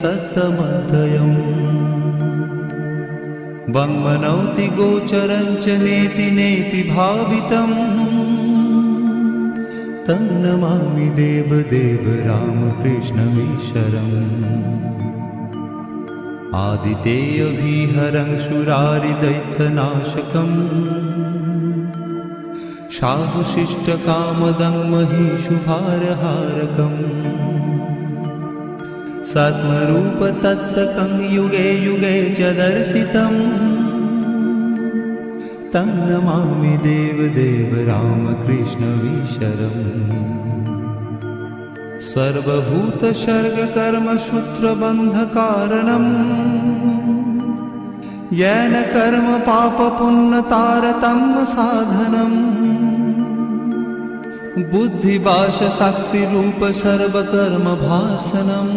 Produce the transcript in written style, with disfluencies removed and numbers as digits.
सत्तमध्ययम् वङ्मनौति गोचरञ्च नेति नेति भावितम् तं नमामि देवदेव रामकृष्णमीश्वरम् आदितेयविहरं शूरारिदैत्यनाशकम् शाहुशिष्टकामदं महिषुभारहारकम् सत्मरूपतत्तकं युगे युगे च दर्शितम् तं नमामि देवदेव रामकृष्णमीश्वरम् सर्वभूतसर्गकर्मसूत्रबन्धकारणम् येन कर्म पापपुण्यतारतम्य साधनम् बुद्धिभाष साक्षिरूप सर्वकर्म भाषणम्